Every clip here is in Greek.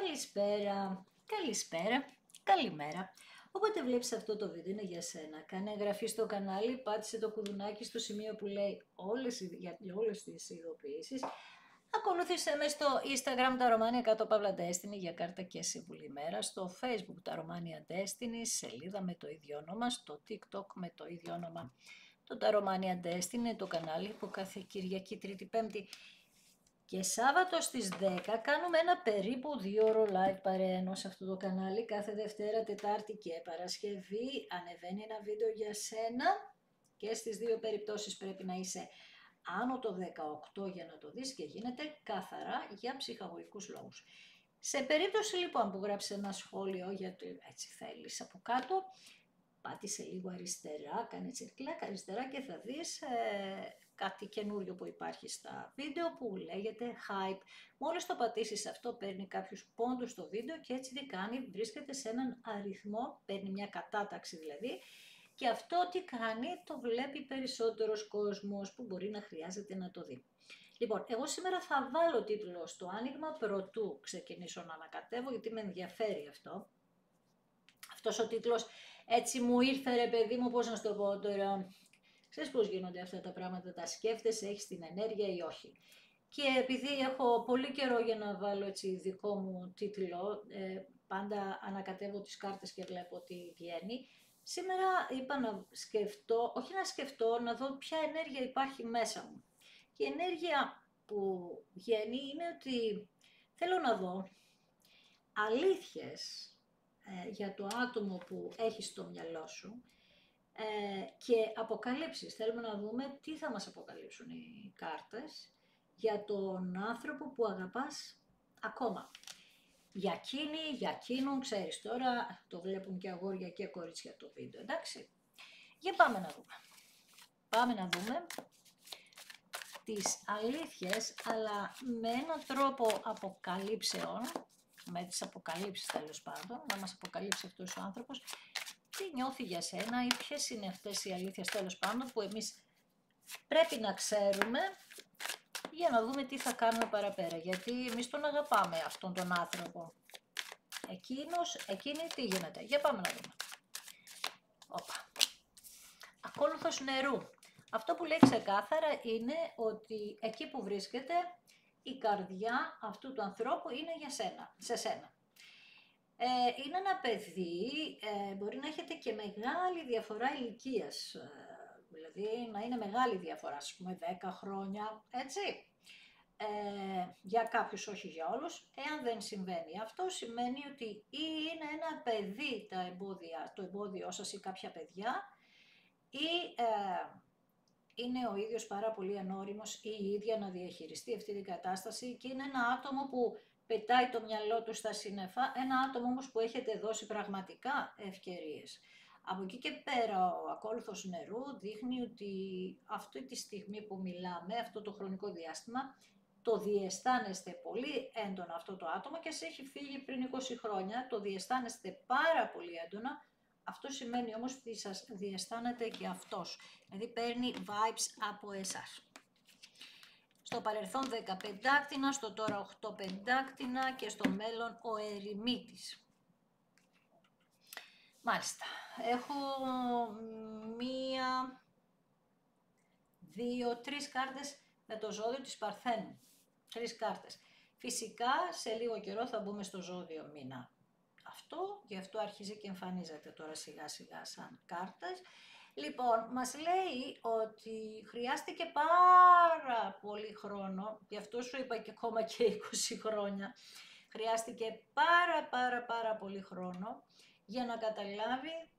Καλησπέρα, καλησπέρα, καλημέρα. Όποτε βλέπεις αυτό το βίντεο είναι για σένα. Κάνε εγγραφή στο κανάλι, πάτησε το κουδουνάκι στο σημείο που λέει για όλες τις ειδοποιήσεις. Ακολούθησε με στο Instagram τα Romania κάτω Παύλα Destiny για κάρτα και συμβουλή μέρα. Στο Facebook τα Romania Destiny, σελίδα με το ίδιο όνομα. Στο TikTok με το ίδιο όνομα. Το τα Romania Destiny είναι το κανάλι που κάθε Κυριακή, Τρίτη, Πέμπτη και Σάββατο στις 10 κάνουμε ένα περίπου 2ωρο live παρέα σε αυτό το κανάλι. Κάθε Δευτέρα, Τετάρτη και Παρασκευή ανεβαίνει ένα βίντεο για σένα και στις δύο περιπτώσεις πρέπει να είσαι άνω το 18 για να το δεις και γίνεται καθαρά για ψυχαγωγικούς λόγους. Σε περίπτωση λοιπόν που γράψεις ένα σχόλιο γιατί έτσι θέλεις από κάτω, πάτησε λίγο αριστερά, κάνε τσιρκλάκ αριστερά και θα δεις κάτι καινούριο που υπάρχει στα βίντεο που λέγεται hype. Μόλις το πατήσεις αυτό παίρνει κάποιους πόντους στο βίντεο και έτσι τι κάνει, βρίσκεται σε έναν αριθμό, παίρνει μια κατάταξη δηλαδή και αυτό τι κάνει, το βλέπει περισσότερος κόσμος που μπορεί να χρειάζεται να το δει. Λοιπόν, εγώ σήμερα θα βάλω τίτλο στο άνοιγμα προτού ξεκινήσω να ανακατεύω γιατί με ενδιαφέρει αυτό. Αυτός ο τίτλος έτσι μου ήρθε ρε παιδί μου, πώς να σου το πω τώρα, ξέρεις πώς γίνονται αυτά τα πράγματα, τα σκέφτεσαι, έχεις την ενέργεια ή όχι. Και επειδή έχω πολύ καιρό για να βάλω έτσι δικό μου τίτλο, πάντα ανακατεύω τις κάρτες και βλέπω τι βγαίνει, σήμερα είπα να σκεφτώ, όχι να σκεφτώ, να δω ποια ενέργεια υπάρχει μέσα μου. Και η ενέργεια που βγαίνει είναι ότι θέλω να δω αλήθειες για το άτομο που έχεις στο μυαλό σου και αποκαλύψεις. Θέλουμε να δούμε τι θα μας αποκαλύψουν οι κάρτες για τον άνθρωπο που αγαπάς ακόμα. Για εκείνη, για εκείνον, ξέρεις τώρα, το βλέπουν και αγόρια και κορίτσια το βίντεο, εντάξει. Για πάμε να δούμε. Πάμε να δούμε τις αλήθειες, αλλά με έναν τρόπο αποκαλύψεων, με τις αποκαλύψεις τέλος πάντων, να μας αποκαλύψει αυτός ο άνθρωπος, τι νιώθει για σένα ή ποιες είναι αυτές οι αλήθειες τέλος πάντων που εμείς πρέπει να ξέρουμε για να δούμε τι θα κάνουμε παραπέρα. Γιατί εμείς τον αγαπάμε αυτόν τον άνθρωπο. Εκείνη τι γίνεται. Για πάμε να δούμε. Όπα. Ακόλουθος νερού. Αυτό που λέει ξεκάθαρα είναι ότι εκεί που βρίσκεται η καρδιά αυτού του ανθρώπου είναι για σένα, σε σένα. Είναι ένα παιδί, μπορεί να έχετε και μεγάλη διαφορά ηλικίας, δηλαδή να είναι μεγάλη διαφορά, ας πούμε 10 χρόνια, έτσι. Για κάποιους, όχι για όλους. Εάν δεν συμβαίνει αυτό, σημαίνει ότι ή είναι ένα παιδί το εμπόδιό σας ή κάποια παιδιά, ή είναι ο ίδιος πάρα πολύ ανώριμος ή η ίδια να διαχειριστεί αυτή την κατάσταση και είναι ένα άτομο που πετάει το μυαλό του στα σύννεφα, ένα άτομο όμως που έχετε δώσει πραγματικά ευκαιρίες. Από εκεί και πέρα ο ακόλουθος νερού δείχνει ότι αυτή τη στιγμή που μιλάμε, αυτό το χρονικό διάστημα, το διαισθάνεστε πολύ έντονα αυτό το άτομο και σε έχει φύγει πριν 20 χρόνια, το διαισθάνεστε πάρα πολύ έντονα. Αυτό σημαίνει όμως ότι σας διαισθάνεται και αυτός, δηλαδή παίρνει vibes από εσάς. Στο παρελθόν 15 πεντάκτηνα, στο τώρα 8 πεντάκτηνα και στο μέλλον ο ερημίτης. Μάλιστα, έχω 1, 2, 3 κάρτες με το ζώδιο της Παρθένου. 3 κάρτες. Φυσικά σε λίγο καιρό θα μπούμε στο ζώδιο μήνα. Γι' αυτό αρχίζει και εμφανίζεται τώρα σιγά σιγά σαν κάρτες. Λοιπόν, μας λέει ότι χρειάστηκε πάρα πολύ χρόνο, γι' αυτό σου είπα και ακόμα και 20 χρόνια, χρειάστηκε πάρα πολύ χρόνο για να καταλάβει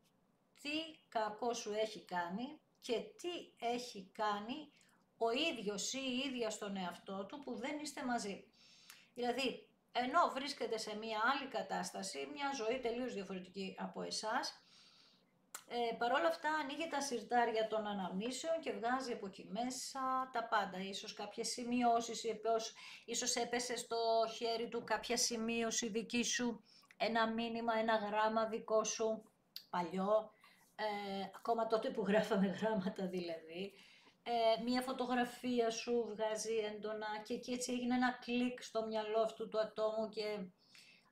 τι κακό σου έχει κάνει και τι έχει κάνει ο ίδιος ή η ίδια στον εαυτό του που δεν είστε μαζί. Δηλαδή, ενώ βρίσκεται σε μια άλλη κατάσταση, μια ζωή τελείως διαφορετική από εσάς, παρόλα αυτά ανοίγει τα συρτάρια των αναμνήσεων και βγάζει από εκεί μέσα τα πάντα. Ίσως κάποιες σημειώσεις, ίσως έπεσε στο χέρι του κάποια σημείωση δική σου, ένα μήνυμα, ένα γράμμα δικό σου, παλιό, ακόμα τότε που γράφαμε γράμματα δηλαδή. Μία φωτογραφία σου βγάζει έντονα και εκεί έτσι έγινε ένα κλικ στο μυαλό αυτού του ατόμου και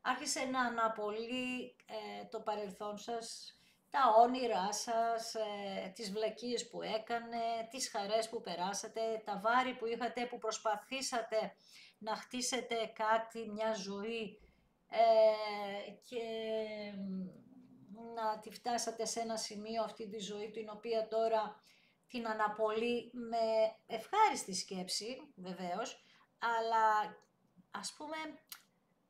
άρχισε να αναπολύει το παρελθόν σας, τα όνειρά σας, τις βλακίες που έκανε, τις χαρές που περάσατε, τα βάρη που είχατε, που προσπαθήσατε να χτίσετε κάτι, μια ζωή και να τη φτάσατε σε ένα σημείο αυτή τη ζωή την οποία τώρα την αναπολύει με ευχάριστη σκέψη βεβαίως, αλλά ας πούμε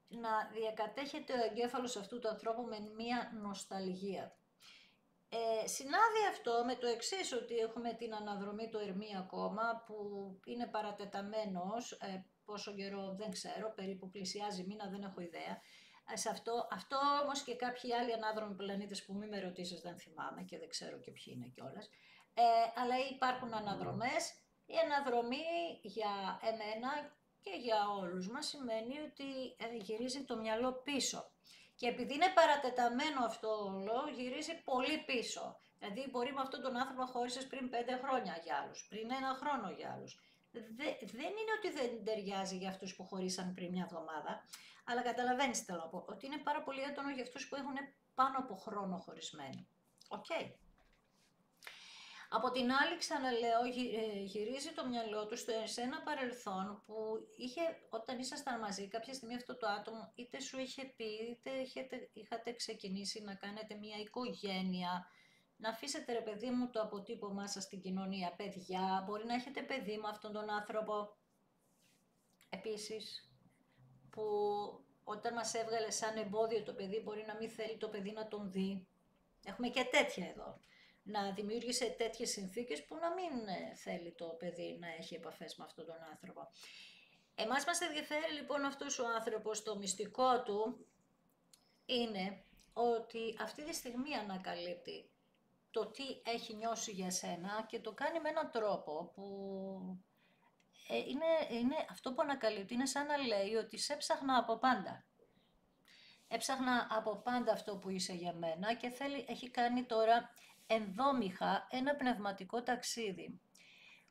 να διακατέχεται ο εγκέφαλος αυτού του ανθρώπου με μία νοσταλγία. Συνάδει αυτό με το εξής, ότι έχουμε την αναδρομή του Ερμή ακόμα, που είναι παρατεταμένος, πόσο καιρό δεν ξέρω, περίπου πλησιάζει μήνα, δεν έχω ιδέα. Σε αυτό όμως και κάποιοι άλλοι ανάδρομοι πλανήτες που μη με ρωτήσεις δεν θυμάμαι και δεν ξέρω και ποιοι είναι κιόλας. Αλλά υπάρχουν αναδρομές. Η αναδρομή για εμένα και για όλους μας σημαίνει ότι γυρίζει το μυαλό πίσω. Και επειδή είναι παρατεταμένο αυτό όλο, γυρίζει πολύ πίσω. Δηλαδή μπορεί με αυτόν τον άνθρωπο να χώρισες πριν 5 χρόνια για άλλους, πριν 1 χρόνο για άλλους. Δεν είναι ότι δεν ταιριάζει για αυτούς που χωρίσαν πριν μια εβδομάδα, αλλά καταλαβαίνεις θέλω να πω, ότι είναι πάρα πολύ έντονο για αυτούς που έχουν πάνω από χρόνο χωρισμένοι. Οκ. Από την άλλη, ξαναλέω, γυρίζει το μυαλό του σε ένα παρελθόν που όταν ήσασταν μαζί κάποια στιγμή αυτό το άτομο είτε σου είχε πει, είτε είχατε ξεκινήσει να κάνετε μια οικογένεια, να αφήσετε ρε παιδί μου το αποτύπωμά σας στην κοινωνία, παιδιά, μπορεί να έχετε παιδί με αυτόν τον άνθρωπο. Επίσης, που όταν μας έβγαλε σαν εμπόδιο το παιδί, μπορεί να μην θέλει το παιδί να τον δει. Έχουμε και τέτοια εδώ. Να δημιούργησε τέτοιες συνθήκες που να μην θέλει το παιδί να έχει επαφές με αυτόν τον άνθρωπο. Εμάς μας ενδιαφέρει λοιπόν αυτός ο άνθρωπος, το μυστικό του είναι ότι αυτή τη στιγμή ανακαλύπτει το τι έχει νιώσει για σένα και το κάνει με έναν τρόπο που είναι αυτό που ανακαλύπτει, είναι σαν να λέει ότι σε έψαχνα από πάντα. Έψαχνα από πάντα αυτό που είσαι για μένα και έχει κάνει τώρα ενδόμηχα ένα πνευματικό ταξίδι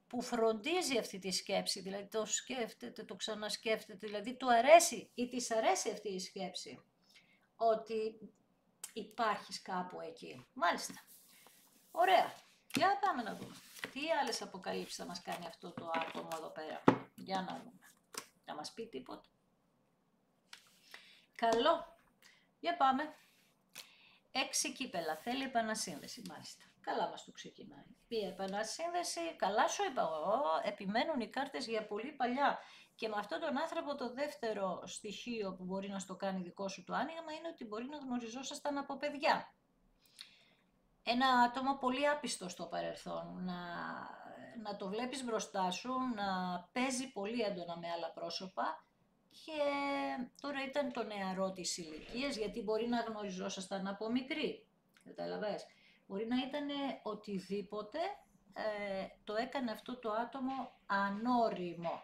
που φροντίζει αυτή τη σκέψη, δηλαδή το σκέφτεται, το ξανασκέφτεται, δηλαδή του αρέσει ή της αρέσει αυτή η σκέψη, ότι υπάρχεις κάπου εκεί. Μάλιστα. Ωραία. Για πάμε να δούμε. Τι άλλες αποκαλύψεις θα μας κάνει αυτό το άτομο εδώ πέρα. Για να δούμε. Θα μας πει τίποτα. Καλό. Για πάμε. 6 κύπελα. Θέλει επανασύνδεση, μάλιστα. Καλά μας το ξεκινάει. Η επανασύνδεση, καλά σου είπα εγώ, επιμένουν οι κάρτες για πολύ παλιά. Και με αυτόν τον άνθρωπο το δεύτερο στοιχείο που μπορεί να στο κάνει δικό σου το άνοιγμα είναι ότι μπορεί να γνωριζόσασταν από παιδιά. Ένα άτομο πολύ άπιστο στο παρελθόν, να το βλέπεις μπροστά σου, να παίζει πολύ έντονα με άλλα πρόσωπα και τώρα ήταν το νεαρό της ηλικίας, γιατί μπορεί να γνωριζόσασταν από μικρή, καταλαβες. Μπορεί να ήταν οτιδήποτε, το έκανε αυτό το άτομο ανώριμο.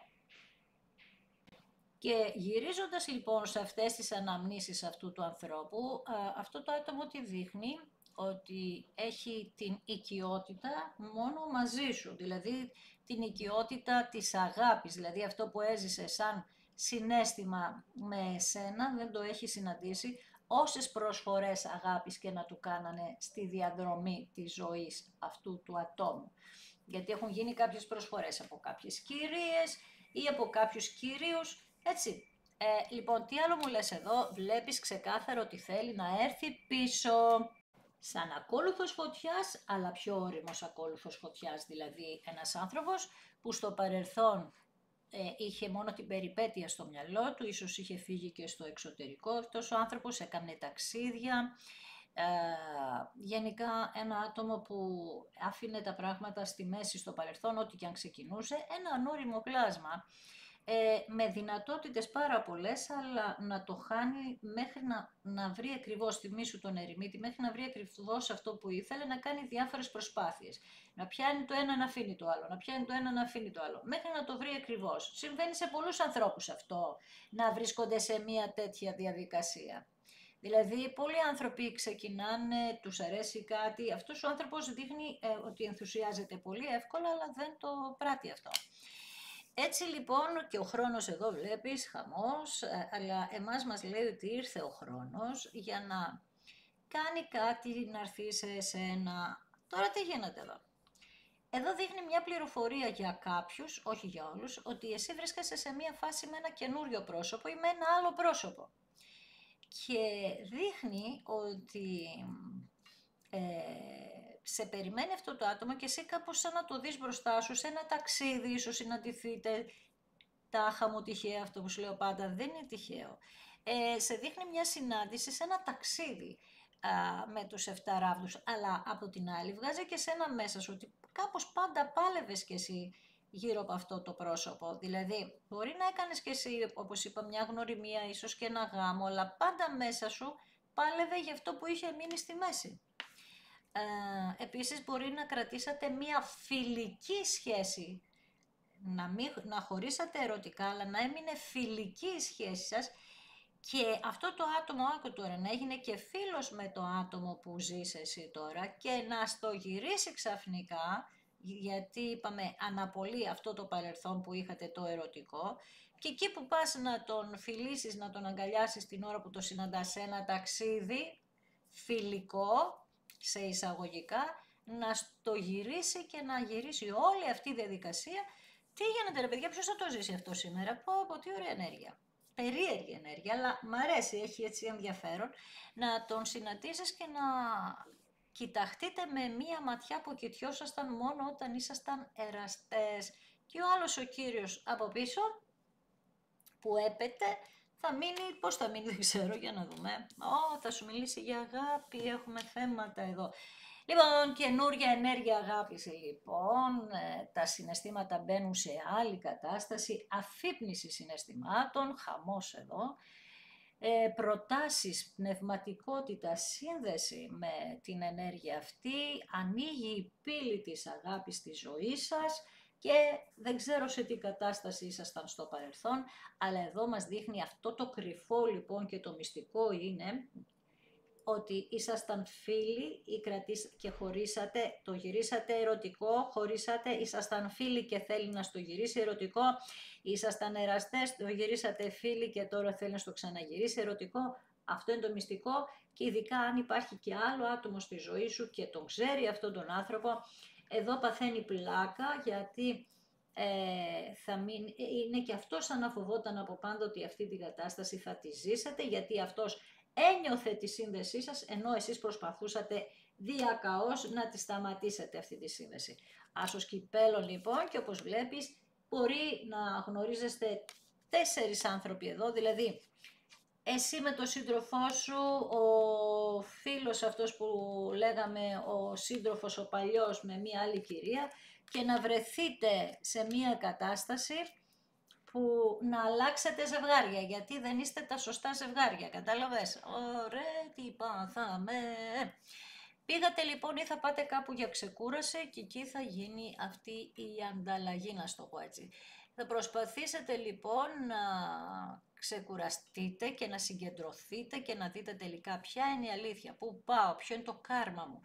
Και γυρίζοντας λοιπόν σε αυτές τις αναμνήσεις αυτού του ανθρώπου, αυτό το άτομο τι δείχνει, ότι έχει την οικειότητα μόνο μαζί σου, δηλαδή την οικειότητα της αγάπης, δηλαδή αυτό που έζησε σαν συναίσθημα με εσένα δεν το έχει συναντήσει, όσες προσφορές αγάπης και να του κάνανε στη διαδρομή της ζωής αυτού του ατόμου. Γιατί έχουν γίνει κάποιες προσφορές από κάποιες κυρίες ή από κάποιους κυρίους, έτσι. Λοιπόν, τι άλλο μου λες εδώ, βλέπεις ξεκάθαρο ότι θέλει να έρθει πίσω. Σαν ακόλουθος φωτιάς, αλλά πιο όριμος ακόλουθος φωτιάς, δηλαδή ένας άνθρωπος που στο παρελθόν είχε μόνο την περιπέτεια στο μυαλό του, ίσως είχε φύγει και στο εξωτερικό αυτός ο άνθρωπος, έκανε ταξίδια, γενικά ένα άτομο που άφηνε τα πράγματα στη μέση στο παρελθόν, ό,τι και αν ξεκινούσε, ένα ανώριμο πλάσμα, με δυνατότητες πάρα πολλές, αλλά να το χάνει μέχρι να βρει ακριβώς τη μίσου τον ερημίτη, μέχρι να βρει ακριβώς αυτό που ήθελε, να κάνει διάφορες προσπάθειες. Να πιάνει το ένα να αφήνει το άλλο, να πιάνει το ένα να αφήνει το άλλο, μέχρι να το βρει ακριβώς. Συμβαίνει σε πολλούς ανθρώπους αυτό, να βρίσκονται σε μια τέτοια διαδικασία. Δηλαδή, πολλοί άνθρωποι ξεκινάνε, τους αρέσει κάτι, αυτός ο άνθρωπος δείχνει ότι ενθουσιάζεται πολύ εύκολα, αλλά δεν το πράττει αυτό. Έτσι λοιπόν και ο χρόνος εδώ βλέπεις, χαμός, αλλά εμάς μας λέει ότι ήρθε ο χρόνος για να κάνει κάτι, να έρθει σε εσένα. Τώρα τι γίνεται εδώ. Εδώ δείχνει μια πληροφορία για κάποιους, όχι για όλους, ότι εσύ βρίσκεσαι σε μια φάση με ένα καινούριο πρόσωπο ή με ένα άλλο πρόσωπο. Και δείχνει ότι σε περιμένει αυτό το άτομο και εσύ κάπως σαν να το δεις μπροστά σου, σε ένα ταξίδι, ίσως συναντηθείτε, τάχα μου τυχαίο αυτό που σου λέω πάντα, δεν είναι τυχαίο. Σε δείχνει μια συνάντηση σε ένα ταξίδι με τους 7 ράβδους, αλλά από την άλλη βγάζει και σένα μέσα σου ότι κάπως πάντα πάλευες κι εσύ γύρω από αυτό το πρόσωπο. Δηλαδή, μπορεί να έκανες κι εσύ, όπως είπα, μια γνωριμία, ίσως και ένα γάμο, αλλά πάντα μέσα σου πάλευε για αυτό που είχε μείνει στη μέση. Επίσης, μπορεί να κρατήσατε μια φιλική σχέση, να χωρίσατε ερωτικά, αλλά να έμεινε φιλική η σχέση σας και αυτό το άτομο, άκου τώρα, να έγινε και φίλος με το άτομο που ζεις εσύ τώρα και να στο γυρίσει ξαφνικά, γιατί είπαμε αναπολύει αυτό το παρελθόν που είχατε το ερωτικό και εκεί που πας να τον φιλήσεις, να τον αγκαλιάσεις την ώρα που το συναντάς σε ένα ταξίδι φιλικό, σε εισαγωγικά, να στο γυρίσει και να γυρίσει όλη αυτή η διαδικασία. Τι γίνεται ρε παιδιά, ποιος θα το ζήσει αυτό σήμερα, πω, τι ωραία ενέργεια. Περίεργη ενέργεια, αλλά μ' αρέσει, έχει έτσι ενδιαφέρον να τον συναντήσεις και να κοιταχτείτε με μία ματιά που κοιτιόσασταν μόνο όταν ήσασταν εραστές. Και ο άλλος ο κύριος από πίσω που έπεται θα μείνει, πώς θα μείνει δεν ξέρω, για να δούμε. Θα σου μιλήσει για αγάπη, έχουμε θέματα εδώ. Λοιπόν, καινούρια ενέργεια αγάπης, λοιπόν, τα συναισθήματα μπαίνουν σε άλλη κατάσταση, αφύπνιση συναισθημάτων, χαμός εδώ, προτάσεις, πνευματικότητα, σύνδεση με την ενέργεια αυτή, ανοίγει η πύλη της αγάπης στη ζωή σας και δεν ξέρω σε τι κατάσταση ήσασταν στο παρελθόν, αλλά εδώ μας δείχνει αυτό το κρυφό λοιπόν και το μυστικό είναι ότι ήσασταν φίλοι και χωρίσατε, το γυρίσατε ερωτικό, χωρίσατε, ήσασταν φίλοι και θέλει να στο γυρίσει ερωτικό, ήσασταν εραστές, το γυρίσατε φίλοι και τώρα θέλει να στο ξαναγυρίσει ερωτικό. Αυτό είναι το μυστικό και ειδικά αν υπάρχει και άλλο άτομο στη ζωή σου και τον ξέρει αυτόν τον άνθρωπο, εδώ παθαίνει πλάκα γιατί είναι και αυτός σαν να φοβόταν από πάντα ότι αυτή την κατάσταση θα τη ζήσετε γιατί αυτός ένιωθε τη σύνδεσή σας, ενώ εσείς προσπαθούσατε διακαώς να τη σταματήσετε αυτή τη σύνδεση. Άσος κυπέλων λοιπόν και όπως βλέπεις μπορεί να γνωρίζεστε 4 άνθρωποι εδώ, δηλαδή εσύ με τον σύντροφό σου, ο φίλος αυτός που λέγαμε, ο σύντροφος ο παλιός με μία άλλη κυρία και να βρεθείτε σε μία κατάσταση που να αλλάξετε ζευγάρια, γιατί δεν είστε τα σωστά ζευγάρια, κατάλαβες. Ωραία, τι πάθαμε. Πήγατε λοιπόν ή θα πάτε κάπου για ξεκούραση και εκεί θα γίνει αυτή η ανταλλαγή, να στο πω έτσι. Θα προσπαθήσετε λοιπόν να ξεκουραστείτε και να συγκεντρωθείτε και να δείτε τελικά ποια είναι η αλήθεια, πού πάω, ποιο είναι το κάρμα μου.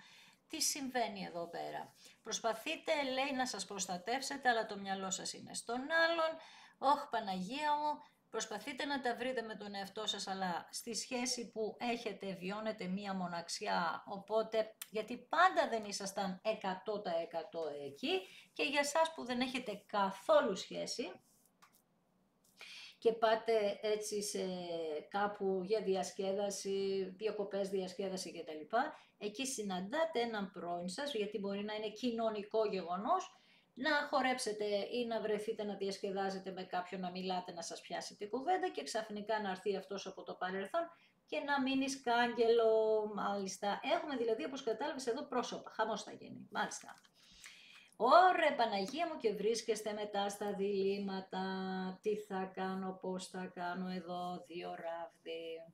Τι συμβαίνει εδώ πέρα. Προσπαθείτε, λέει, να σας προστατεύσετε, αλλά το μυαλό σας είναι στον άλλον. «Ωχ, Παναγία μου», προσπαθείτε να τα βρείτε με τον εαυτό σας, αλλά στη σχέση που έχετε βιώνετε μία μοναξιά, οπότε, γιατί πάντα δεν ήσασταν 100% εκεί και για σας που δεν έχετε καθόλου σχέση και πάτε έτσι σε κάπου για διασκέδαση, διακοπές, διασκέδαση κτλ. Εκεί συναντάτε έναν πρώην σας, γιατί μπορεί να είναι κοινωνικό γεγονός, να χορέψετε ή να βρεθείτε να διασκεδάζετε με κάποιον, να μιλάτε, να σας πιάσει την κουβέντα και ξαφνικά να έρθει αυτός από το παρελθόν και να μείνει κάγκελο, μάλιστα. Έχουμε δηλαδή, όπως κατάλαβες εδώ, πρόσωπα. Χαμός θα γίνει, μάλιστα. Ωραία Παναγία μου και βρίσκεστε μετά στα διλήμματα, τι θα κάνω, πώς θα κάνω εδώ, 2 ράβδι.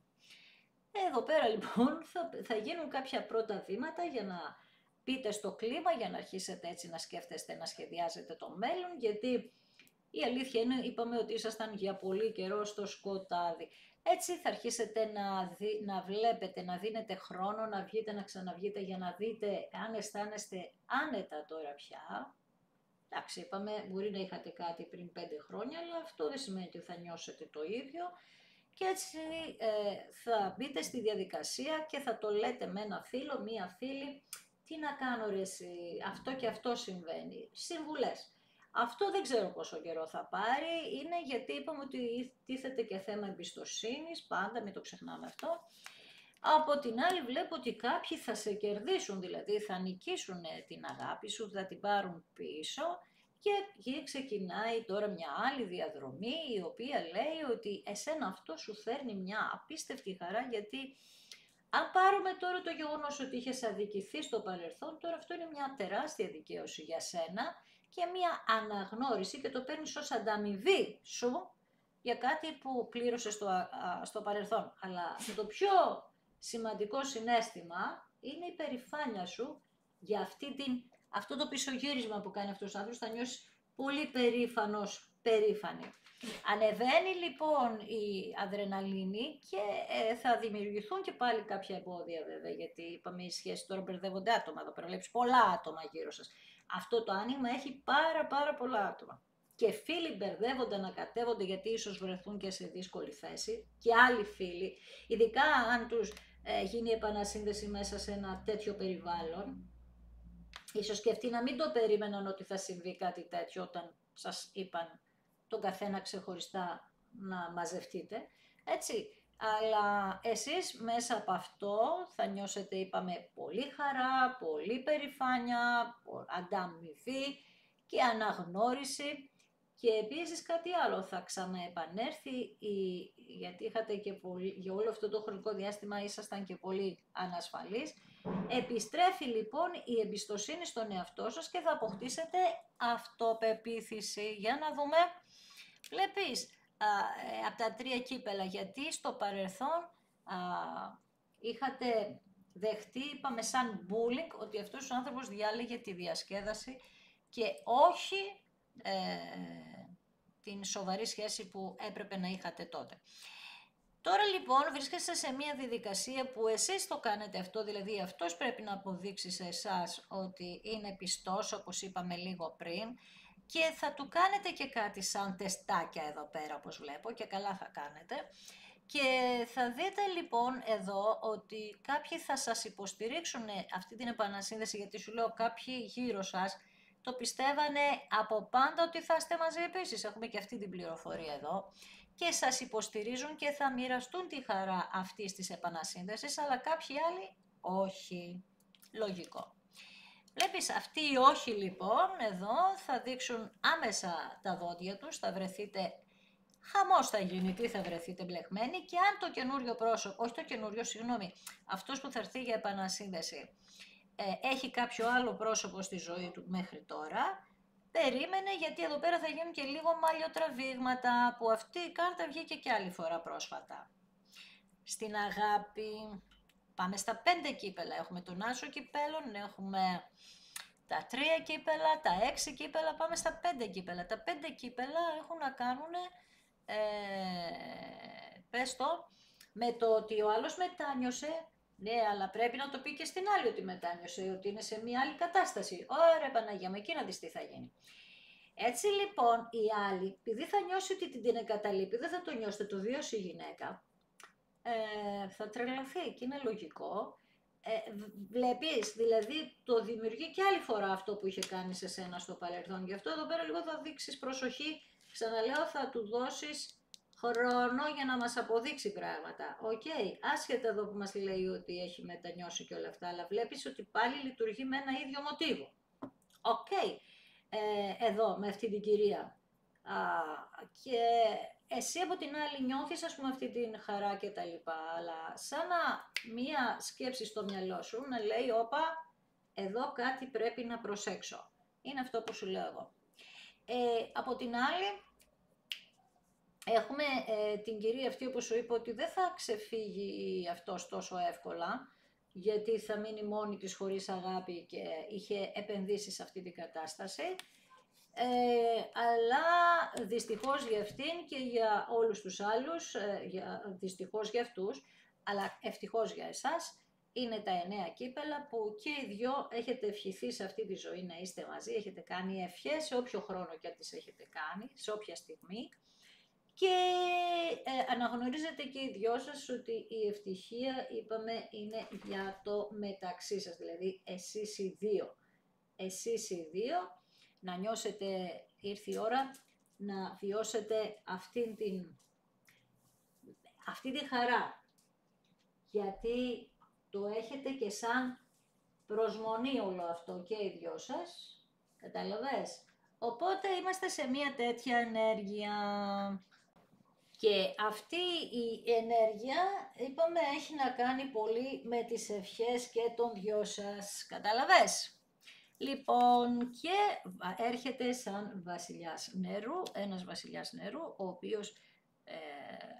Εδώ πέρα λοιπόν θα γίνουν κάποια πρώτα βήματα για να πείτε στο κλίμα, για να αρχίσετε έτσι να σκέφτεστε, να σχεδιάζετε το μέλλον, γιατί η αλήθεια είναι, είπαμε ότι ήσασταν για πολύ καιρό στο σκοτάδι. Έτσι θα αρχίσετε να βλέπετε, να δίνετε χρόνο, να βγείτε, να ξαναβγείτε για να δείτε αν αισθάνεστε άνετα τώρα πια. Εντάξει, είπαμε, μπορεί να είχατε κάτι πριν 5 χρόνια, αλλά αυτό δεν σημαίνει ότι θα νιώσετε το ίδιο. Και έτσι θα μπείτε στη διαδικασία και θα το λέτε με ένα φίλο, μία φίλη, τι να κάνω ρε εσύ, αυτό και αυτό συμβαίνει. Συμβουλές. Αυτό δεν ξέρω πόσο καιρό θα πάρει, είναι γιατί είπαμε ότι τίθεται και θέμα εμπιστοσύνης, πάντα μην το ξεχνάμε αυτό. Από την άλλη βλέπω ότι κάποιοι θα σε κερδίσουν, δηλαδή θα νικήσουν την αγάπη σου, θα την πάρουν πίσω και εκεί ξεκινάει τώρα μια άλλη διαδρομή η οποία λέει ότι εσένα αυτό σου φέρνει μια απίστευτη χαρά, γιατί αν πάρουμε τώρα το γεγονός ότι είχες αδικηθεί στο παρελθόν, τώρα αυτό είναι μια τεράστια δικαίωση για σένα και μια αναγνώριση και το παίρνεις ως ανταμοιβή σου για κάτι που πλήρωσες στο παρελθόν. Αλλά το πιο σημαντικό συναίσθημα είναι η περηφάνεια σου για αυτό το πισωγύρισμα που κάνει αυτός ο άνθρωπος, θα νιώσεις πολύ περήφανος, περήφανη. Ανεβαίνει λοιπόν η αδρεναλίνη και θα δημιουργηθούν και πάλι κάποια εμπόδια βέβαια, γιατί είπαμε οι σχέσεις τώρα μπερδεύονται άτομα, εδώ πέρα βλέπεις πολλά άτομα γύρω σας. Αυτό το άνοιγμα έχει πάρα πολλά άτομα. Και φίλοι μπερδεύονται, ανακατεύονται γιατί ίσως βρεθούν και σε δύσκολη θέση και άλλοι φίλοι, ειδικά αν τους γίνει επανασύνδεση μέσα σε ένα τέτοιο περιβάλλον. Ίσως και αυτοί να μην το περίμεναν ότι θα συμβεί κάτι τέτοιο όταν σας είπαν τον καθένα ξεχωριστά να μαζευτείτε, έτσι. Αλλά εσείς μέσα από αυτό θα νιώσετε, είπαμε, πολύ χαρά, πολύ περηφάνεια, ανταμοιβή και αναγνώριση. Και επίσης κάτι άλλο, θα ξαναεπανέρθει, γιατί είχατε και για όλο αυτό το χρονικό διάστημα ήσασταν και πολύ ανασφαλείς. Επιστρέφει λοιπόν η εμπιστοσύνη στον εαυτό σας και θα αποκτήσετε αυτοπεποίθηση. Για να δούμε, βλέπεις, από τα 3 κύπελα, γιατί στο παρελθόν είχατε δεχτεί, είπαμε, σαν bullying, ότι αυτός ο άνθρωπος διάλεγε τη διασκέδαση και όχι την σοβαρή σχέση που έπρεπε να είχατε τότε. Τώρα λοιπόν βρίσκεστε σε μια διαδικασία που εσείς το κάνετε αυτό, δηλαδή αυτός πρέπει να αποδείξει σε εσάς ότι είναι πιστός, όπως είπαμε λίγο πριν, και θα του κάνετε και κάτι σαν τεστάκια εδώ πέρα, όπως βλέπω, και καλά θα κάνετε. Και θα δείτε λοιπόν εδώ ότι κάποιοι θα σας υποστηρίξουν αυτή την επανασύνδεση, γιατί σου λέω κάποιοι γύρω σας το πιστεύανε από πάντα ότι θα είστε μαζί επίσης. Έχουμε και αυτή την πληροφορία εδώ. Και σας υποστηρίζουν και θα μοιραστούν τη χαρά αυτής της επανασύνδεσης, αλλά κάποιοι άλλοι όχι. Λογικό. Βλέπεις, αυτοί οι όχι λοιπόν εδώ θα δείξουν άμεσα τα δόντια τους, θα βρεθείτε, χαμός θα γίνει, τι θα βρεθείτε μπλεγμένοι, και αν το καινούριο πρόσωπο, όχι το καινούριο, συγγνώμη, αυτός που θα έρθει για επανασύνδεση, έχει κάποιο άλλο πρόσωπο στη ζωή του μέχρι τώρα, περίμενε, γιατί εδώ πέρα θα γίνουν και λίγο μαλλιοτραβήγματα, που αυτή η κάρτα βγήκε και άλλη φορά πρόσφατα. Στην αγάπη πάμε στα 5 κύπελα, έχουμε τον άσο κυπέλων, έχουμε τα 3 κύπελα, τα 6 κύπελα, πάμε στα 5 κύπελα. Τα 5 κύπελα έχουν να κάνουν, πες το, με το ότι ο άλλος μετάνιωσε. Ναι, αλλά πρέπει να το πει και στην άλλη ότι μετάνιωσε, ότι είναι σε μια άλλη κατάσταση. Ωραία Παναγία μου, εκεί να δεις τι θα γίνει. Έτσι λοιπόν η άλλη, επειδή θα νιώσει ότι την εγκαταλείπει, δεν θα το νιώσετε, το βίωσε η γυναίκα, θα τρελαθεί και είναι λογικό. Βλέπεις, δηλαδή το δημιουργεί και άλλη φορά αυτό που είχε κάνει σε σένα στο παρελθόν. Γι' αυτό εδώ πέρα λίγο θα δείξεις προσοχή, ξαναλέω, θα του δώσεις χρόνο για να μας αποδείξει πράγματα. Οκ, άσχετα εδώ που μας λέει ότι έχει μετανιώσει και όλα αυτά, αλλά βλέπεις ότι πάλι λειτουργεί με ένα ίδιο μοτίβο. Οκ, εδώ με αυτή την κυρία. Και εσύ από την άλλη νιώθεις, ας πούμε, αυτή την χαρά και τα λοιπά, αλλά σαν μία σκέψη στο μυαλό σου να λέει, όπα, εδώ κάτι πρέπει να προσέξω. Είναι αυτό που σου λέω εγώ. Από την άλλη, έχουμε την κυρία αυτή, όπως σου είπα, ότι δεν θα ξεφύγει αυτός τόσο εύκολα, γιατί θα μείνει μόνη της χωρίς αγάπη και είχε επενδύσει σε αυτή την κατάσταση. Αλλά δυστυχώς για αυτήν και για όλους τους άλλους, δυστυχώς για αυτούς, αλλά ευτυχώς για εσάς, είναι τα 9 κύπελα που και οι δυο έχετε ευχηθεί σε αυτή τη ζωή να είστε μαζί, έχετε κάνει ευχές σε όποιο χρόνο και αν τις έχετε κάνει, σε όποια στιγμή. Και αναγνωρίζετε και οι δυο σας ότι η ευτυχία, είπαμε, είναι για το μεταξύ σας, δηλαδή εσείς οι δύο. Εσείς οι δύο να νιώσετε, ήρθε η ώρα να βιώσετε αυτή τη χαρά. Γιατί το έχετε και σαν προσμονή όλο αυτό και οι δυο σας, κατάλαβες. Οπότε είμαστε σε μια τέτοια ενέργεια. Και αυτή η ενέργεια, είπαμε, έχει να κάνει πολύ με τις ευχές και των δυο σας, κατάλαβες. Λοιπόν, και έρχεται σαν βασιλιάς νερού, ένας βασιλιάς νερού, ο οποίος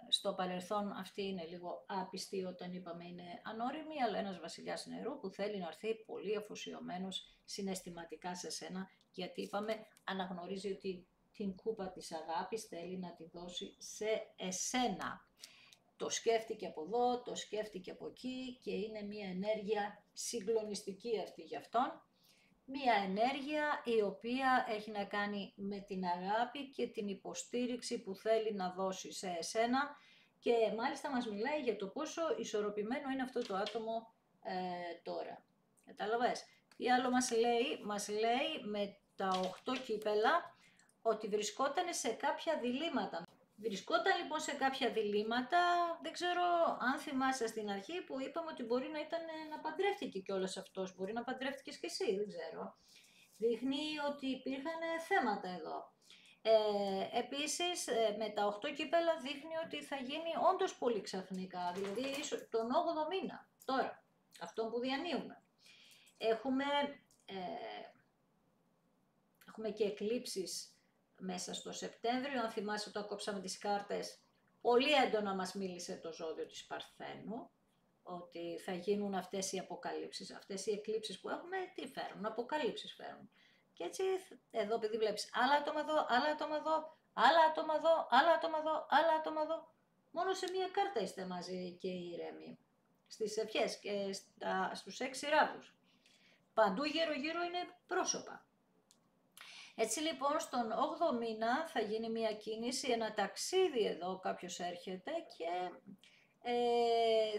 στο παρελθόν αυτή είναι λίγο άπιστη όταν είπαμε είναι ανώριμη, αλλά ένας βασιλιάς νερού που θέλει να έρθει πολύ αφοσιωμένος συναισθηματικά σε σένα, γιατί είπαμε αναγνωρίζει ότι την κούπα της αγάπης θέλει να τη δώσει σε εσένα. Το σκέφτηκε από εδώ, το σκέφτηκε από εκεί και είναι μια ενέργεια συγκλονιστική αυτή για αυτόν. Μια ενέργεια η οποία έχει να κάνει με την αγάπη και την υποστήριξη που θέλει να δώσει σε εσένα και μάλιστα μας μιλάει για το πόσο ισορροπημένο είναι αυτό το άτομο τώρα. Κατάλαβες. Τι άλλο μας λέει με τα 8 κύπελα ότι βρισκόταν σε κάποια διλήμματα. Βρισκόταν λοιπόν σε κάποια διλήμματα, δεν ξέρω αν θυμάσαι στην αρχή που είπαμε ότι μπορεί να ήταν να παντρεύτηκε κιόλας αυτός, μπορεί να παντρεύτηκες κι εσύ, δεν ξέρω. Δείχνει ότι υπήρχαν θέματα εδώ. Επίσης με τα 8 κύπελα δείχνει ότι θα γίνει όντως πολύ ξαφνικά, δηλαδή τον 8ο μήνα, τώρα, αυτό που διανύουμε. Έχουμε και εκλήψεις μέσα στο Σεπτέμβριο, αν θυμάσαι όταν κόψαμε τις κάρτες, πολύ έντονα μας μίλησε το ζώδιο της Παρθένου, ότι θα γίνουν αυτές οι αποκαλύψεις, αυτές οι εκλήψεις που έχουμε, τι φέρουν, αποκαλύψεις φέρουν. Και έτσι, εδώ επειδή βλέπεις άλλα άτομα εδώ, άλλα άτομα εδώ, άλλα άτομα εδώ, άλλα άτομα εδώ, άλλα άτομα εδώ, μόνο σε μία κάρτα είστε μαζί και οι ήρεμοι, στις ευχές και στους 6 ράβους. Παντού γύρω-γύρω είναι πρόσωπα. Έτσι λοιπόν στον 8ο μήνα θα γίνει μια κίνηση, ένα ταξίδι εδώ, κάποιος έρχεται και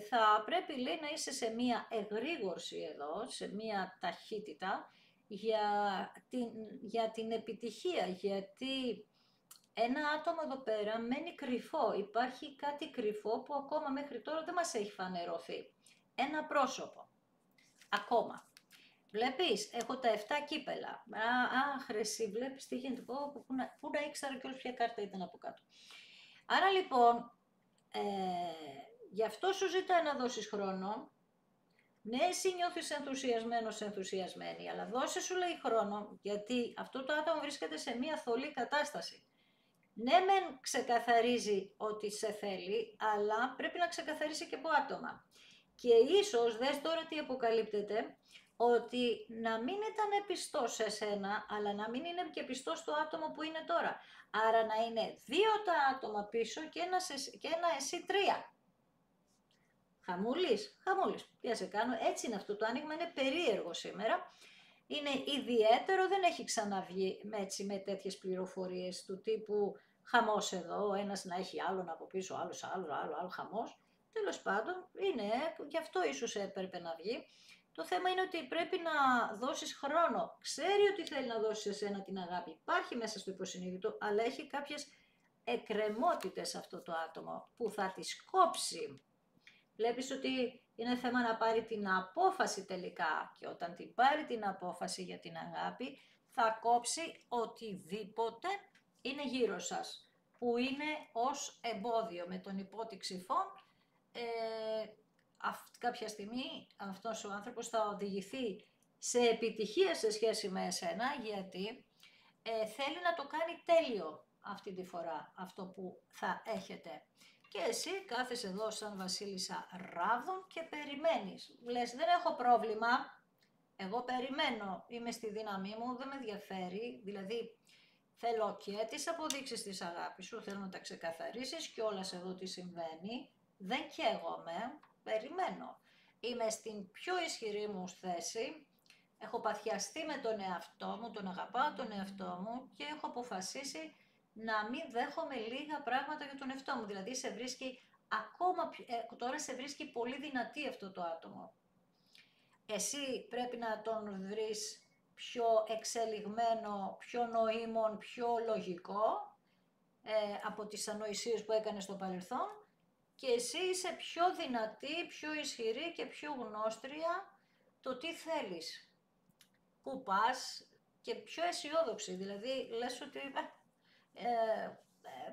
θα πρέπει να είσαι σε μια εγρήγορση εδώ, σε μια ταχύτητα για την επιτυχία, γιατί ένα άτομο εδώ πέρα μένει κρυφό, υπάρχει κάτι κρυφό που ακόμα μέχρι τώρα δεν μας έχει φανερωθεί. Ένα πρόσωπο, ακόμα. Βλέπεις, έχω τα 7 κύπελα. Χρυσή, βλέπεις τι γίνεται. Πού να ήξερα κιόλας ποια κάρτα ήταν από κάτω. Άρα λοιπόν, γι' αυτό σου ζητάει να δώσεις χρόνο. Ναι, εσύ νιώθεις ενθουσιασμένη, αλλά δώσε σου λέει χρόνο, γιατί αυτό το άτομο βρίσκεται σε μια θολή κατάσταση. Ναι, μεν ξεκαθαρίζει ότι σε θέλει, αλλά πρέπει να ξεκαθαρίσει και από άτομα. Και ίσως, δες τώρα τι αποκαλύπτεται, ότι να μην ήταν πιστός σε σένα, αλλά να μην είναι και πιστός στο άτομο που είναι τώρα. Άρα να είναι 2 τα άτομα πίσω και ένα εσύ 3. Χαμούλης, τι να σε κάνω, έτσι είναι αυτό το άνοιγμα, είναι περίεργο σήμερα. Είναι ιδιαίτερο, δεν έχει ξαναβγεί έτσι, με τέτοιες πληροφορίες του τύπου χαμός εδώ, ένας να έχει άλλον από πίσω, άλλο χαμός. Τέλος πάντων, είναι, γι' αυτό ίσως έπρεπε να βγει. Το θέμα είναι ότι πρέπει να δώσεις χρόνο. Ξέρει ότι θέλει να δώσει σε σένα την αγάπη. Υπάρχει μέσα στο υποσυνείδητο, αλλά έχει κάποιες εκκρεμότητες αυτό το άτομο που θα τις κόψει. Βλέπεις ότι είναι θέμα να πάρει την απόφαση τελικά και όταν την πάρει την απόφαση για την αγάπη θα κόψει οτιδήποτε είναι γύρω σας που είναι ως εμπόδιο με τον υπότιξη φων. Κάποια στιγμή αυτός ο άνθρωπος θα οδηγηθεί σε επιτυχία σε σχέση με εσένα γιατί θέλει να το κάνει τέλειο αυτή τη φορά αυτό που θα έχετε. Και εσύ κάθεσαι εδώ σαν βασίλισσα ράβδων και περιμένεις. Λες δεν έχω πρόβλημα, εγώ περιμένω, είμαι στη δύναμή μου, δεν με ενδιαφέρει, δηλαδή θέλω και τις αποδείξεις της αγάπης σου, θέλω να τα ξεκαθαρίσεις και όλα εδώ τι συμβαίνει, δεν καίγομαι, περιμένω. είμαι στην πιο ισχυρή μου θέση, έχω παθιαστεί με τον εαυτό μου, τον αγαπάω τον εαυτό μου και έχω αποφασίσει να μην δέχομαι λίγα πράγματα για τον εαυτό μου. Δηλαδή σε βρίσκει ακόμα, τώρα σε βρίσκει πολύ δυνατή αυτό το άτομο. Εσύ πρέπει να τον βρεις πιο εξελιγμένο, πιο νοήμων, πιο λογικό από τις ανοησίες που έκανε στο παρελθόν και εσύ είσαι πιο δυνατή, πιο ισχυρή και πιο γνώστρια το τι θέλεις, πού πας και πιο αισιόδοξη. Δηλαδή λες ότι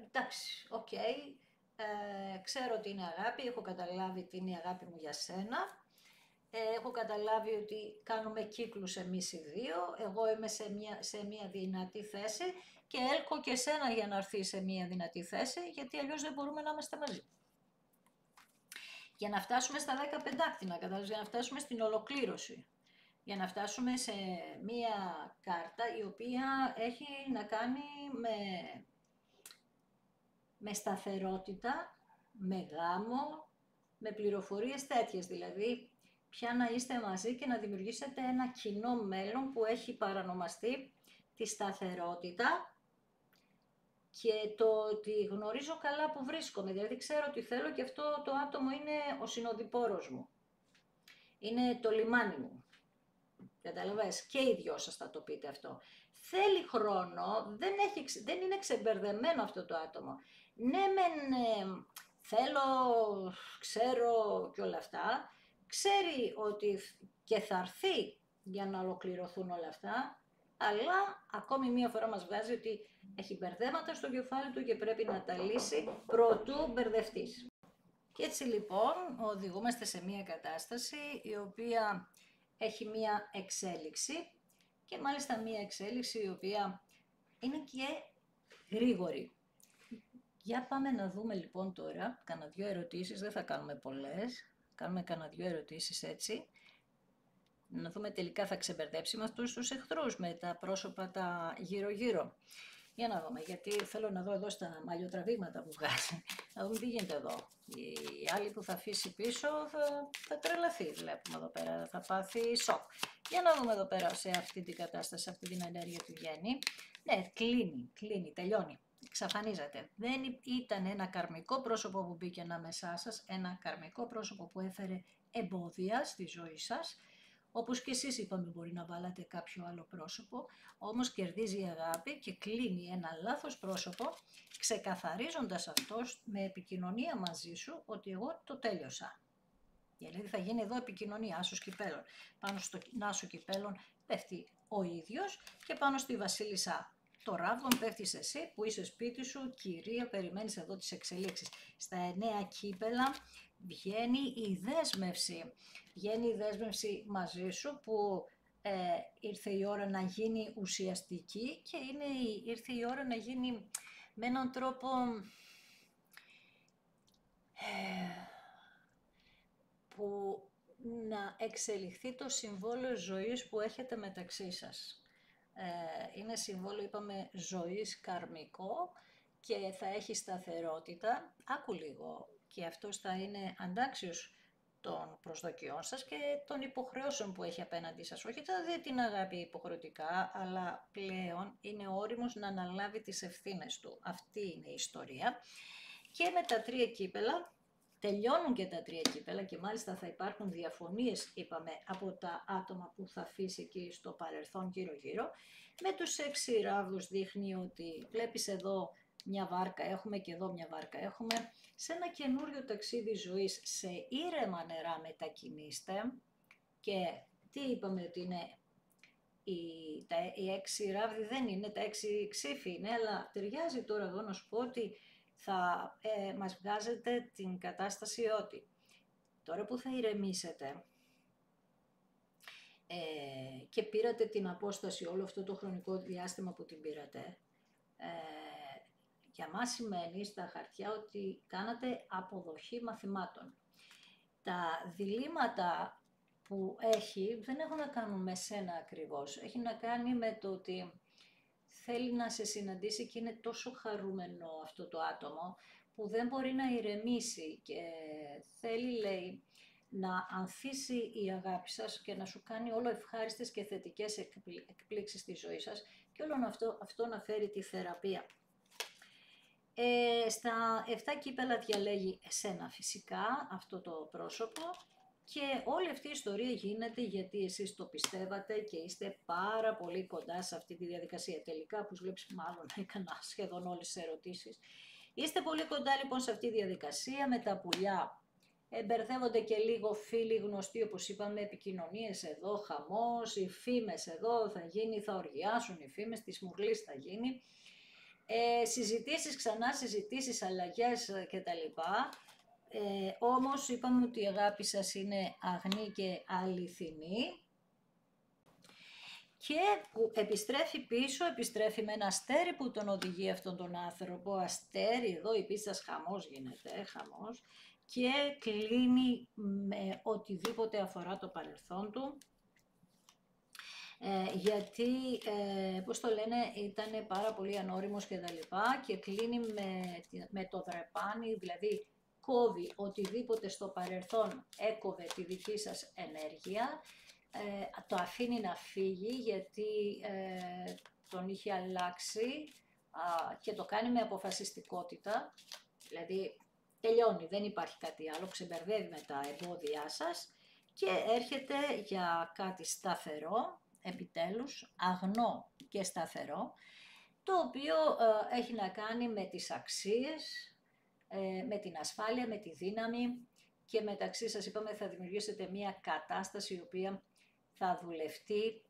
εντάξει, οκ, ξέρω ότι είναι αγάπη, έχω καταλάβει τι είναι η αγάπη μου για σένα, έχω καταλάβει ότι κάνουμε κύκλους εμείς οι δύο, εγώ είμαι σε μια δυνατή θέση και έλκω και σένα για να έρθει σε μια δυνατή θέση, γιατί αλλιώς δεν μπορούμε να είμαστε μαζί. Για να φτάσουμε στα 15 ακτίνα, για να φτάσουμε στην ολοκλήρωση, για να φτάσουμε σε μια κάρτα η οποία έχει να κάνει με σταθερότητα, με γάμο, με πληροφορίες τέτοιες, δηλαδή πια να είστε μαζί και να δημιουργήσετε ένα κοινό μέλλον που έχει παρανομαστεί τη σταθερότητα και το ότι γνωρίζω καλά που βρίσκομαι, δηλαδή ξέρω τι θέλω και αυτό το άτομο είναι ο συνοδοιπόρος μου, είναι το λιμάνι μου. Καταλαβαίνεις, και οι δυο σας θα το πείτε αυτό. Θέλει χρόνο, δεν είναι ξεμπερδεμένο αυτό το άτομο. Ναι, θέλω, ξέρω και όλα αυτά, ξέρει ότι και θα έρθει για να ολοκληρωθούν όλα αυτά, αλλά ακόμη μία φορά μας βγάζει ότι έχει μπερδέματα στο κεφάλι του και πρέπει να τα λύσει προτού μπερδευτείς. Και έτσι λοιπόν οδηγούμαστε σε μία κατάσταση η οποία έχει μία εξέλιξη και μάλιστα μία εξέλιξη η οποία είναι και γρήγορη. Για πάμε να δούμε λοιπόν τώρα, κάνα δυο ερωτήσεις, δεν θα κάνουμε πολλές, κάνουμε κάνα δυο ερωτήσεις έτσι, να δούμε τελικά θα ξεμπερδέψει με αυτούς τους εχθρούς, με τα πρόσωπα τα γύρω-γύρω. Για να δούμε, γιατί θέλω να δω εδώ στα μαλλιοτραβήγματα που βγάζει, να δούμε τι γίνεται εδώ. Η άλλη που θα αφήσει πίσω θα τρελαθεί, βλέπουμε εδώ πέρα, θα πάθει σοκ. Για να δούμε εδώ πέρα σε αυτή την κατάσταση, σε αυτή την ενέργεια που βγαίνει. Ναι, κλείνει, τελειώνει, εξαφανίζεται. Δεν ήταν ένα καρμικό πρόσωπο που μπήκε ανάμεσά σας, ένα καρμικό πρόσωπο που έφερε εμπόδια στη ζωή σας. Όπως και εσείς είπαμε μπορεί να βάλατε κάποιο άλλο πρόσωπο, όμως κερδίζει η αγάπη και κλείνει ένα λάθος πρόσωπο, ξεκαθαρίζοντας αυτός με επικοινωνία μαζί σου ότι εγώ το τέλειωσα. Δηλαδή θα γίνει εδώ επικοινωνία, άσος κυπέλων. Πάνω στο άσο κυπέλων πέφτει ο ίδιος και πάνω στη βασίλισσα το ράβδον πέφτεις εσύ που είσαι σπίτι σου, κυρία, περιμένεις εδώ τις εξελίξεις. Στα 9 κύπελα βγαίνει η δέσμευση. Βγαίνει η δέσμευση μαζί σου που ήρθε η ώρα να γίνει ουσιαστική και ήρθε η ώρα να γίνει με έναν τρόπο που να εξελιχθεί το συμβόλαιο ζωής που έχετε μεταξύ σας. Είναι συμβόλαιο, είπαμε, ζωής καρμικό και θα έχει σταθερότητα. Άκου λίγο, και αυτός θα είναι αντάξιος των προσδοκιών σας και των υποχρεώσεων που έχει απέναντί σας. Όχι θα δει την αγάπη υποχρεωτικά, αλλά πλέον είναι όριμος να αναλάβει τις ευθύνες του. Αυτή είναι η ιστορία. Και με τα 3 κύπελα, τελειώνουν και τα 3 κύπελα και μάλιστα θα υπάρχουν διαφωνίες, είπαμε, από τα άτομα που θα αφήσει εκεί στο παρελθόν γύρω-γύρω. Με τους 6 ράβδους δείχνει ότι βλέπεις εδώ μια βάρκα έχουμε και εδώ μια βάρκα έχουμε. Σε ένα καινούριο ταξίδι ζωής, σε ήρεμα νερά μετακινήστε και τι είπαμε ότι είναι οι 6 ράβδοι, δεν είναι τα 6 ξύφοι είναι, αλλά ταιριάζει τώρα εδώ να σου πω ότι θα μας βγάζετε την κατάσταση ότι τώρα που θα ηρεμήσετε και πήρατε την απόσταση όλο αυτό το χρονικό διάστημα που την πήρατε, για μας σημαίνει στα χαρτιά ότι κάνατε αποδοχή μαθημάτων. Τα διλήμματα που έχει δεν έχουν να κάνουν με σένα ακριβώς, έχει να κάνει με το ότι θέλει να σε συναντήσει και είναι τόσο χαρούμενο αυτό το άτομο που δεν μπορεί να ηρεμήσει και θέλει, λέει, να ανθίσει η αγάπη σας και να σου κάνει όλο ευχάριστες και θετικές εκπλήξεις στη ζωή σας και όλο αυτό να φέρει τη θεραπεία. Στα 7 κύπελα διαλέγει εσένα φυσικά αυτό το πρόσωπο και όλη αυτή η ιστορία γίνεται γιατί εσείς το πιστεύατε και είστε πάρα πολύ κοντά σε αυτή τη διαδικασία. Τελικά, όπως βλέπεις, μάλλον έκανα σχεδόν όλες τις ερωτήσεις. Είστε πολύ κοντά λοιπόν σε αυτή τη διαδικασία με τα πουλιά. Μπερδεύονται και λίγο φίλοι γνωστοί, όπως είπαμε, επικοινωνίες εδώ, χαμός, οι φήμες εδώ θα γίνει, θα οργιάσουν οι φήμες, της Μουρλής θα γίνει. Συζητήσεις, ξανά συζητήσεις, αλλαγές κτλ. Όμως είπαμε ότι η αγάπη σας είναι αγνή και αληθινή και που επιστρέφει πίσω, επιστρέφει με ένα αστέρι που τον οδηγεί αυτόν τον άνθρωπο, αστέρι, εδώ η πίστας χαμός γίνεται, χαμός, και κλείνει με οτιδήποτε αφορά το παρελθόν του. Γιατί, πώς το λένε, ήταν πάρα πολύ ανώριμος και τα λοιπά και κλείνει με το δρεπάνι, δηλαδή κόβει οτιδήποτε στο παρελθόν έκοβε τη δική σας ενέργεια, το αφήνει να φύγει γιατί τον είχε αλλάξει και το κάνει με αποφασιστικότητα, δηλαδή τελειώνει, δεν υπάρχει κάτι άλλο, ξεμπερδεύει με τα εμπόδια σας και έρχεται για κάτι σταθερό, επιτέλους, αγνό και σταθερό, το οποίο έχει να κάνει με τις αξίες, με την ασφάλεια, με τη δύναμη και μεταξύ σας είπαμε θα δημιουργήσετε μια κατάσταση η οποία θα δουλευτεί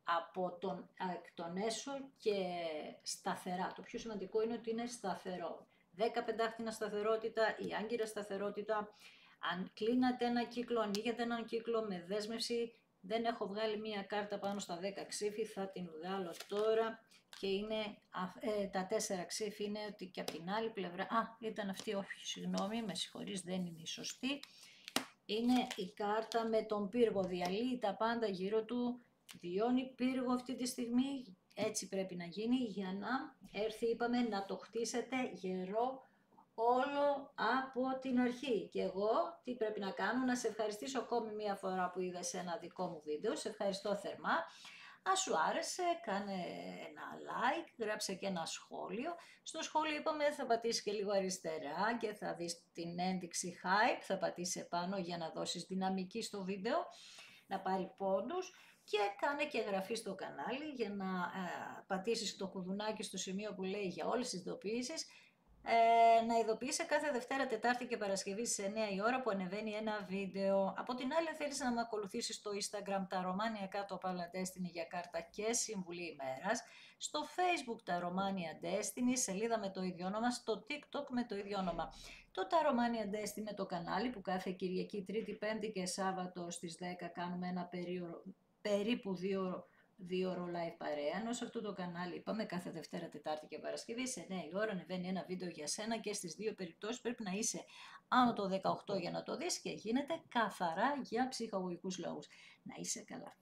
από εκ των έσω και σταθερά. Το πιο σημαντικό είναι ότι είναι σταθερό. 10 πεντάχτηνα σταθερότητα, η άγκυρα σταθερότητα. Αν κλείνατε ένα κύκλο, ανοίγετε έναν κύκλο με δέσμευση. Δεν έχω βγάλει μία κάρτα πάνω στα 10 ξύφη, θα την βγάλω τώρα και είναι, τα 4 ξύφη είναι ότι και από την άλλη πλευρά, ήταν αυτή, όχι συγγνώμη, με συγχωρείς, δεν είναι η σωστή. Είναι η κάρτα με τον πύργο, διαλύει τα πάντα γύρω του, βιώνει πύργο αυτή τη στιγμή, έτσι πρέπει να γίνει για να έρθει, είπαμε, να το χτίσετε γερό όλο από την αρχή. Και εγώ τι πρέπει να κάνω, να σε ευχαριστήσω ακόμη μία φορά που είδες ένα δικό μου βίντεο, σε ευχαριστώ θερμά. Αν σου άρεσε, κάνε ένα like, γράψε και ένα σχόλιο. Στο σχόλιο είπαμε θα πατήσεις και λίγο αριστερά και θα δεις την ένδειξη hype, θα πατήσεις επάνω για να δώσεις δυναμική στο βίντεο, να πάρει πόντους. Και κάνε και εγγραφή στο κανάλι για να πατήσεις το κουδουνάκι στο σημείο που λέει για όλες τις ειδοποιήσεις. Να ειδοποιήσει κάθε Δευτέρα, Τετάρτη και Παρασκευή στις 9 η ώρα που ανεβαίνει ένα βίντεο. Από την άλλη, θέλεις να με ακολουθήσεις στο Instagram τα Romania κάτω πάλα Destiny για κάρτα και συμβουλή ημέρας, στο Facebook τα Romania Destiny, σελίδα με το ίδιο όνομα, στο TikTok με το ίδιο όνομα. Το τα Romania Destiny με το κανάλι που κάθε Κυριακή, Τρίτη, Πέμπτη και Σάββατο στις 10 κάνουμε ένα περίπου 2 ώρο live παρέα, ενώ σε αυτό το κανάλι είπαμε κάθε Δευτέρα, Τετάρτη και Παρασκευή σε 9 η ώρα ανεβαίνει ένα βίντεο για σένα και στις δύο περιπτώσεις πρέπει να είσαι άνω το 18 για να το δεις και γίνεται καθαρά για ψυχαγωγικούς λόγους. Να είσαι καλά.